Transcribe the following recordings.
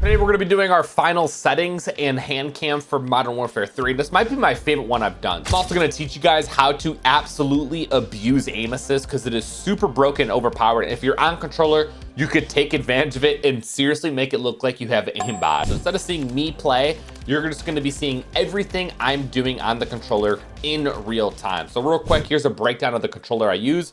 Today we're going to be doing our final settings in HANDCAM for Modern Warfare 3. This might be my favorite one I've done. I'm also going to teach you guys how to absolutely abuse aim assist because it is super broken, overpowered. If you're on controller, you could take advantage of it and seriously make it look like you have aimbot. So instead of seeing me play, you're just going to be seeing everything I'm doing on the controller in real time. So real quick, here's a breakdown of the controller I use.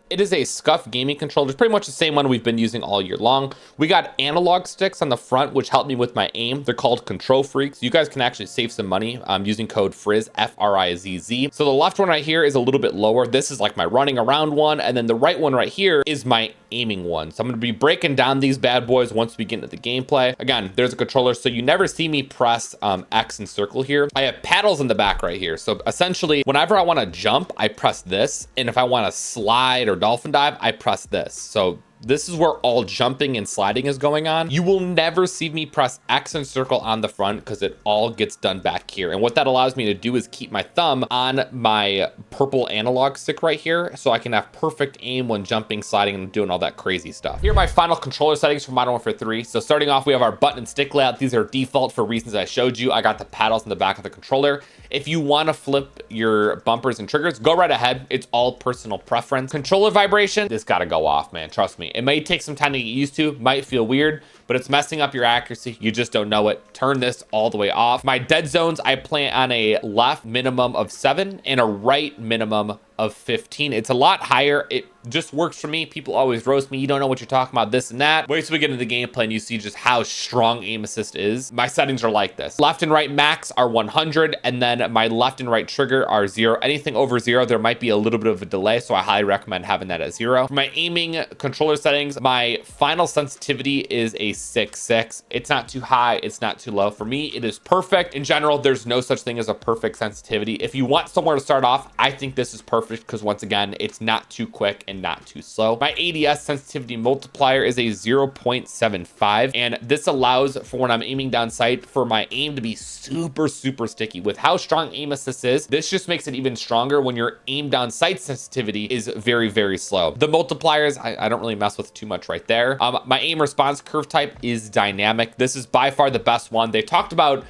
It is a Scuff gaming controller. It's pretty much the same one we've been using all year long. We got analog sticks on the front, which help me with my aim. They're called Control Freaks. You guys can actually save some money using code FRIZZ, F-R-I-Z-Z. So the left one right here is a little bit lower. This is like my running around one. And then the right one right here is my aiming one. So I'm going to be breaking down these bad boys once we get into the gameplay. Again, there's a controller, so you never see me press X and circle here. I have paddles in the back right here. So essentially, whenever I want to jump, I press this. And if I want to slide or dolphin dive, I press this. So this is where all jumping and sliding is going on. You will never see me press X and circle on the front because it all gets done back here. And what that allows me to do is keep my thumb on my purple analog stick right here so I can have perfect aim when jumping, sliding, and doing all that crazy stuff. Here are my final controller settings for Modern Warfare 3. So starting off, we have our button and stick layout. These are default for reasons I showed you. I got the paddles in the back of the controller. If you want to flip your bumpers and triggers, go right ahead. It's all personal preference. Controller vibration, this gotta go off, man. Trust me. It may take some time to get used to, might feel weird, but it's messing up your accuracy. You just don't know it. Turn this all the way off. My dead zones, I play on a left minimum of 7 and a right minimum of 15. It's a lot higher. It just works for me. People always roast me. You don't know what you're talking about, this and that. Wait till we get into the gameplay and you see just how strong aim assist is. My settings are like this. Left and right max are 100, and then my left and right trigger are 0. Anything over 0, there might be a little bit of a delay, so I highly recommend having that at 0. For my aiming controller settings, my final sensitivity is a 6.6. It's not too high, it's not too low. For me, it is perfect. In general, there's no such thing as a perfect sensitivity. If you want somewhere to start off, I think this is perfect because once again, it's not too quick and not too slow. My ADS sensitivity multiplier is a 0.75, and this allows for when I'm aiming down sight for my aim to be super sticky. With how strong aim assist is, this just makes it even stronger when your aim down sight sensitivity is very slow. The multipliers, I don't really mess with too much right there. My aim response curve type is dynamic. This is by far the best one. They talked about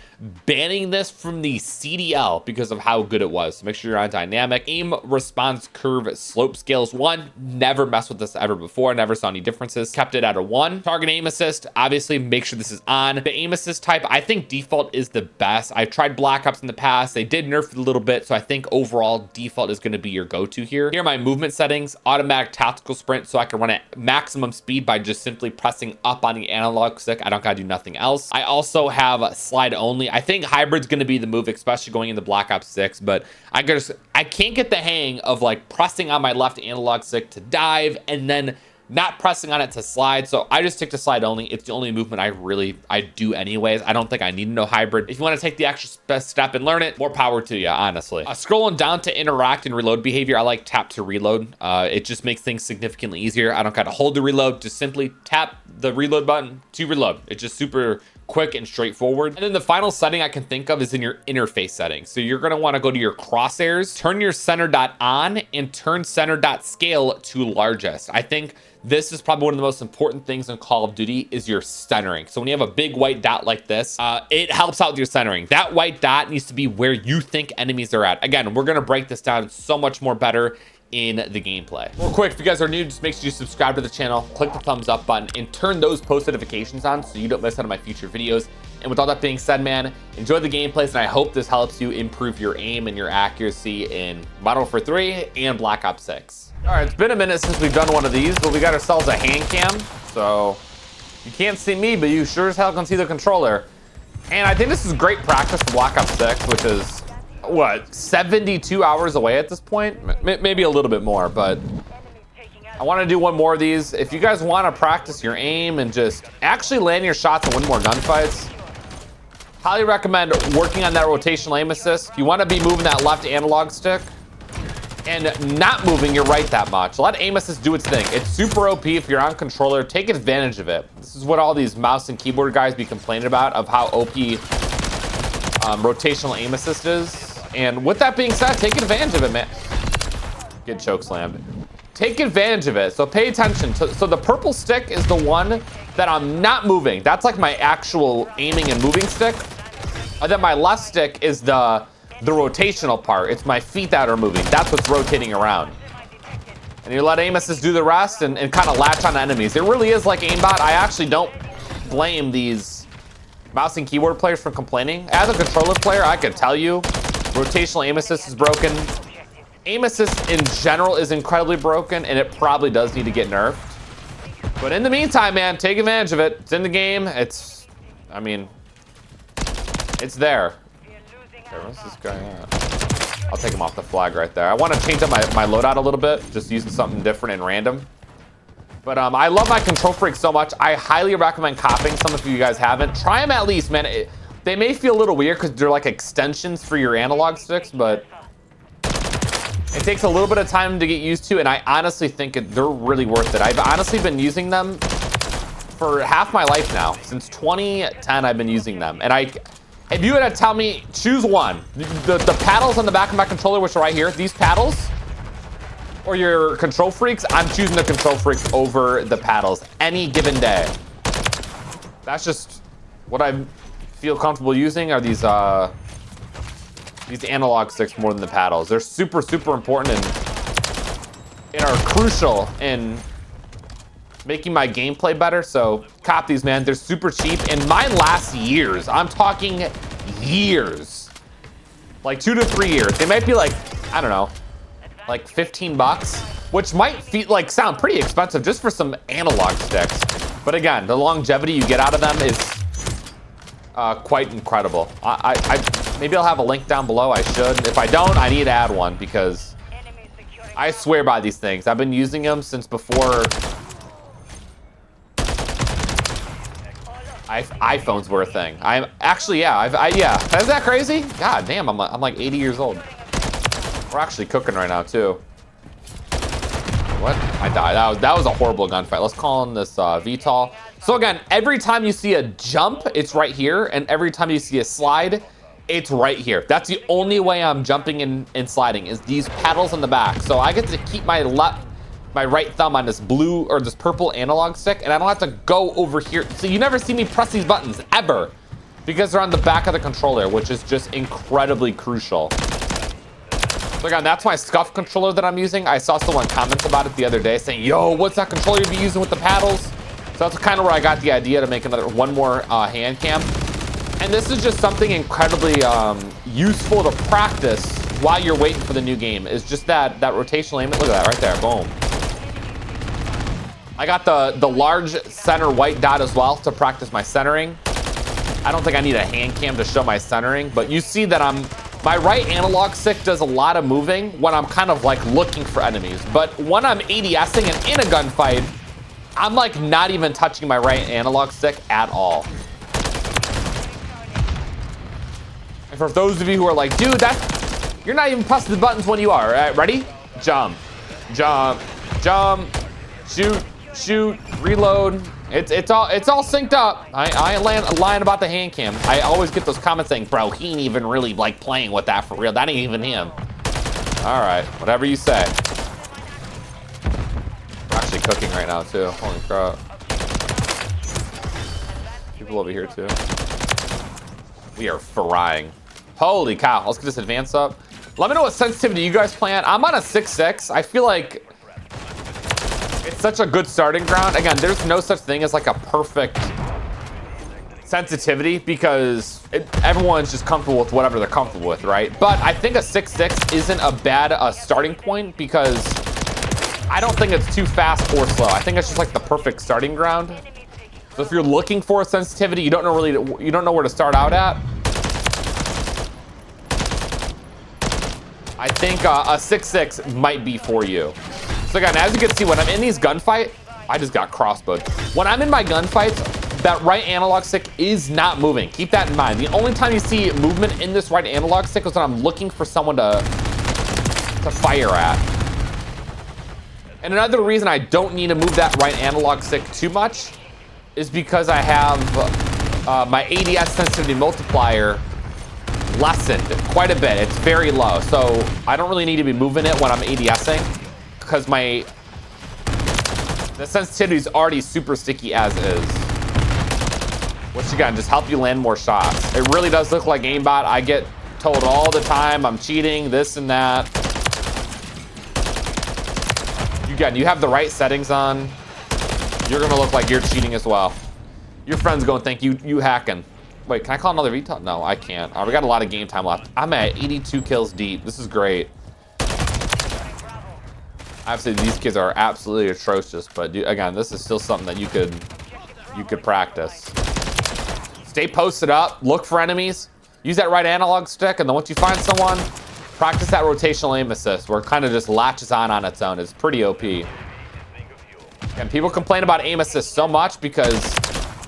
banning this from the CDL because of how good it was. So make sure you're on dynamic. Aim response curve slope scales 1. Never messed with this ever before. Never saw any differences. Kept it at a 1. Target aim assist, obviously make sure this is on. The aim assist type, I think default is the best. I've tried Black Ops in the past. They did nerf it a little bit, so I think overall default is going to be your go-to here. Here are my movement settings. Automatic tactical sprint, so I can run at maximum speed by just simply pressing up on the analog stick. I don't gotta do nothing else. I also have slide only. I think hybrid's going to be the move, especially going into Black Ops 6, but I can't get the hang of like pressing on my left analog stick to dive and then not pressing on it to slide. So I just stick to slide only. It's the only movement I do anyways. I don't think I need to know hybrid. If you want to take the extra step and learn it, more power to you, honestly. Scrolling down to interact and reload behavior, I like tap to reload. It just makes things significantly easier. I don't got to hold the reload, just simply tap the reload button to reload. It's just super quick and straightforward. And then the final setting I can think of is in your interface settings. So you're going to want to go to your crosshairs, turn your center dot on, and turn center dot scale to largest. I think this is probably one of the most important things in Call of Duty is your centering. So when you have a big white dot like this, it helps out with your centering. That white dot needs to be where you think enemies are at. Again, we're going to break this down so much more better in the gameplay. Real quick, if you guys are new, just make sure you subscribe to the channel, click the thumbs up button, and turn those post notifications on so you don't miss out on my future videos. And with all that being said, man, enjoy the gameplays, and I hope this helps you improve your aim and your accuracy in Modern Warfare 3 and Black Ops 6. All right, it's been a minute since we've done one of these, but we got ourselves a HANDCAM. So you can't see me, but you sure as hell can see the controller. And I think this is great practice for Black Ops 6, which is what, 72 hours away at this point? Maybe a little bit more, but I want to do one more of these. If you guys want to practice your aim and just actually land your shots and win more gunfights, highly recommend working on that rotational aim assist. If you want to be moving that left analog stick and not moving your right that much, let aim assist do its thing. It's super OP if you're on controller. Take advantage of it. This is what all these mouse and keyboard guys be complaining about, of how OP rotational aim assist is. And with that being said, take advantage of it, man. Get choke slammed. take advantage of it. So pay attention. So the purple stick is the one that I'm not moving. That's like my actual aiming and moving stick. And then my left stick is the rotational part. It's my feet that are moving. That's what's rotating around. And you let aim assist do the rest and kind of latch on enemies. It really is like aimbot. I actually don't blame these mouse and keyboard players for complaining. As a controller player, I could tell you, rotational aim assist is broken. Aim assist in general is incredibly broken, and it probably does need to get nerfed. But in the meantime, man, take advantage of it. It's in the game. I mean, it's there. Okay, where's this guy at? I'll take him off the flag right there. I want to change up my loadout a little bit, just using something different and random. But I love my control freak so much. I highly recommend copying some if you guys haven't. Try them at least, man. They may feel a little weird because they're like extensions for your analog sticks, but it takes a little bit of time to get used to, and I honestly think they're really worth it. I've honestly been using them for half my life now. Since 2010, I've been using them. And if you were to tell me, choose one, the paddles on the back of my controller, which are right here, these paddles, or your control freaks, I'm choosing the control freaks over the paddles any given day. That's just what I feel comfortable using, are these analog sticks more than the paddles. They're super, super important and are crucial in making my gameplay better. So cop these, man. They're super cheap, and mine last years. I'm talking years, like 2 to 3 years. They might be like, I don't know, like 15 bucks, which might sound pretty expensive just for some analog sticks. But again, the longevity you get out of them is quite incredible. Maybe I'll have a link down below. I should. If I don't, I need to add one because I swear by these things. I've been using them since before iPhones were a thing. I'm actually, yeah. Yeah. Is that crazy? God damn, I'm like 80 years old. We're actually cooking right now too. What? I died. That was a horrible gunfight. Let's call in this VTOL. So again, every time you see a jump, it's right here, and every time you see a slide, it's right here. That's the only way I'm jumping and sliding, is these paddles on the back. So I get to keep my right thumb on this blue or this purple analog stick, and I don't have to go over here. So you never see me press these buttons ever, because they're on the back of the controller, which is just incredibly crucial. So again, that's my scuff controller that I'm using. I saw someone comment about it the other day saying, yo, what's that controller you'd be using with the paddles? So that's kind of where I got the idea to make one more hand cam. And this is just something incredibly useful to practice while you're waiting for the new game, is just that rotational aim. Look at that right there, boom. I got the large center white dot as well to practice my centering. I don't think I need a hand cam to show my centering, but you see that my right analog stick does a lot of moving when I'm kind of like looking for enemies. But when I'm ADSing and in a gunfight, I'm like not even touching my right analog stick at all. And for those of you who are like, dude, you're not even pressing the buttons when you are. All right, ready? Jump, jump, jump, shoot, shoot, reload. It's all synced up. I ain't lying about the hand cam. I always get those comments saying, bro, he ain't even really like playing with that for real. That ain't even him. All right, whatever you say. We're actually cooking right now too. Holy crap. People over here too. We are frying. Holy cow. Let's get this advance up. Let me know what sensitivity you guys play on. I'm on a 6.6. I feel like it's such a good starting ground. Again, there's no such thing as like a perfect sensitivity because everyone's just comfortable with whatever they're comfortable with, right? But I think a 6.6 isn't a bad starting point because I don't think it's too fast or slow. I think it's just like the perfect starting ground. So if you're looking for a sensitivity, you don't know where to start out at. I think a 6.6 might be for you. So again, as you can see, when I'm in these gunfights, I just got crossbowed. When I'm in my gunfights, that right analog stick is not moving. Keep that in mind. The only time you see movement in this right analog stick is when I'm looking for someone to fire at. And another reason I don't need to move that right analog stick too much is because I have my ADS sensitivity multiplier lessened quite a bit. It's very low, so I don't really need to be moving it when I'm ADSing because my The sensitivity is already super sticky as is. What's you got? Just help you land more shots. It really does look like aimbot. I get told all the time I'm cheating, this and that. You have the right settings on, you're gonna look like you're cheating as well. Your friend's gonna think you hacking. Wait, can I call another VTOL? No, I can't. All right, we got a lot of game time left. I'm at 82 kills deep. This is great. Obviously, these kids are absolutely atrocious, but again, this is still something that you could practice. Stay posted up, look for enemies, use that right analog stick, and then once you find someone, practice that rotational aim assist where it kind of just latches on its own. It's pretty OP. And people complain about aim assist so much because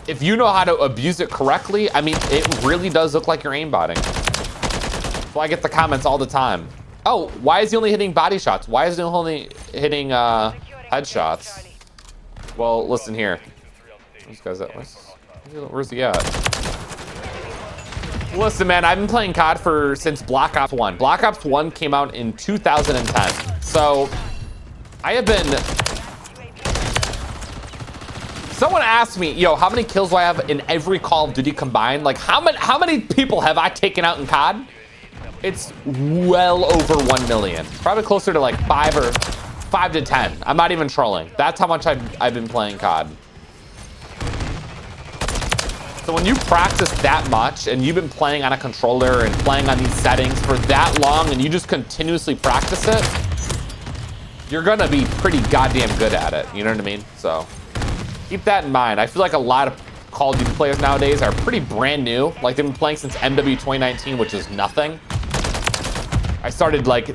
if you know how to abuse it correctly, I mean, it really does look like you're aimbotting. So I get the comments all the time. Oh, why is he only hitting body shots? Why is he only hitting headshots? Well, listen here. This guy's at, where's he at? Listen, man, I've been playing COD since Black Ops 1. Black Ops 1 came out in 2010. So I have been... Someone asked me, yo, how many kills do I have in every Call of Duty combined? Like, how many people have I taken out in COD? It's well over 1 million. Probably closer to like 5 to 10. I'm not even trolling. That's how much I've been playing COD. So when you practice that much and you've been playing on a controller and playing on these settings for that long and you just continuously practice it, you're gonna be pretty goddamn good at it. You know what I mean? So keep that in mind. I feel like a lot of Call of Duty players nowadays are pretty brand new. Like they've been playing since MW 2019, which is nothing. I started like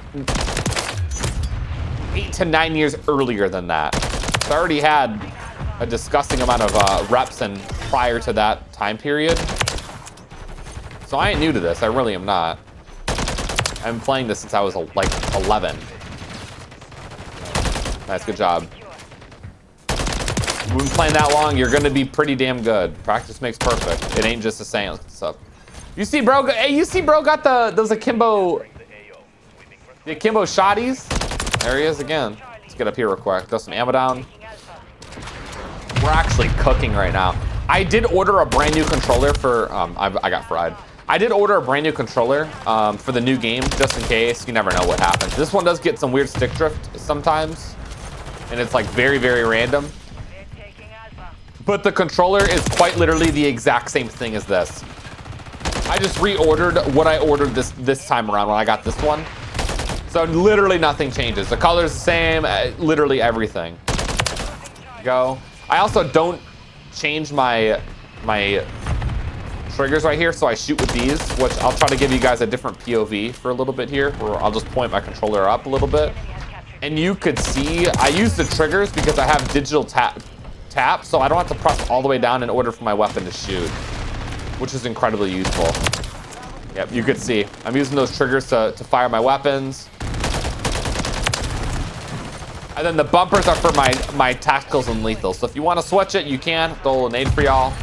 8 to 9 years earlier than that. So I already had a disgusting amount of reps and prior to that time period. So I ain't new to this. I really am not. I've been playing this since I was like 11. Nice, good job. You've been playing that long, you're gonna be pretty damn good. Practice makes perfect. It ain't just a saying. So, you see, bro? Hey, you see, bro? Got those akimbo shotties. There he is again. Let's get up here real quick. Throw some ammo down. We're actually cooking right now. I did order a brand new controller for, I got fried. I did order a brand new controller for the new game, just in case. You never know what happens. This one does get some weird stick drift sometimes, and it's like very, very random. But the controller is quite literally the exact same thing as this. I just reordered what I ordered this time around when I got this one. So literally nothing changes. The color's the same, literally everything. Go. I also don't change my triggers right here, so I shoot with these, which I'll try to give you guys a different POV for a little bit here, where I'll just point my controller up a little bit. And you could see, I use the triggers because I have digital tap, so I don't have to press all the way down in order for my weapon to shoot, which is incredibly useful. Yep, you could see. I'm using those triggers to fire my weapons. And then the bumpers are for my tacticals and lethals. So if you want to switch it, you can. Throw a nade for y'all.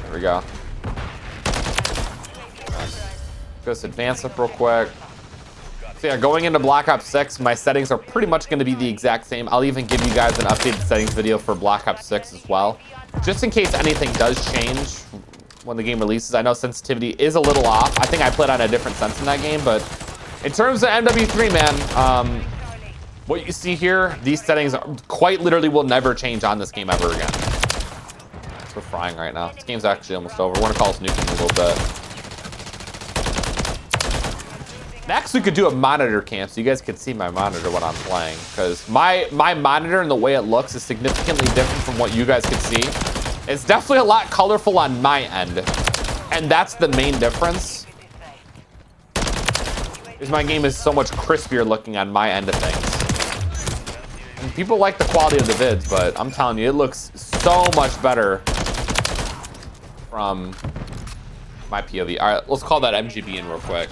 There we go. Just advance up real quick. So yeah, going into Black Ops 6, my settings are pretty much going to be the exact same. I'll even give you guys an updated settings video for Black Ops 6 as well, just in case anything does change when the game releases. I know sensitivity is a little off. I think I played on a different sense in that game, but in terms of MW3, man, what you see here, these settings quite literally will never change on this game ever again. We're frying right now. This game's actually almost over. We're gonna call this nuking a little bit. Next, we could do a monitor cam so you guys could see my monitor when I'm playing, because my monitor and the way it looks is significantly different from what you guys can see. It's definitely a lot colorful on my end, and that's the main difference. Is my game is so much crispier looking on my end of things. And people like the quality of the vids, but I'm telling you, it looks so much better from my POV. All right, let's call that MGB in real quick.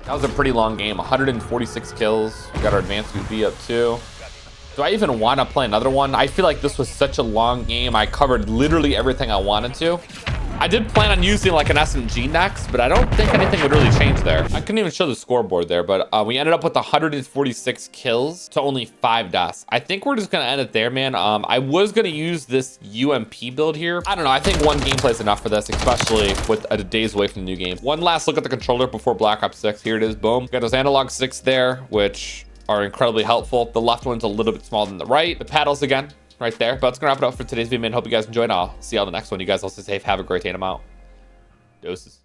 That was a pretty long game, 146 kills. We got our advanced UV up too. Do I even want to play another one? I feel like this was such a long game. I covered literally everything I wanted to. I did plan on using like an SMG next, but I don't think anything would really change there. I couldn't even show the scoreboard there, but we ended up with 146 kills to only 5 deaths. I think we're just gonna end it there, man. I was gonna use this UMP build here. I don't know. I think one gameplay is enough for this, especially with a days away from the new game. One last look at the controller before Black Ops 6. Here it is. Boom. Got those analog sticks there, which are incredibly helpful. The left one's a little bit smaller than the right. The paddles again, right there. But that's gonna wrap it up for today's video, man. Hope you guys enjoyed. I'll see you on the next one. You guys also safe. Have a great day, and I'm out. Doses.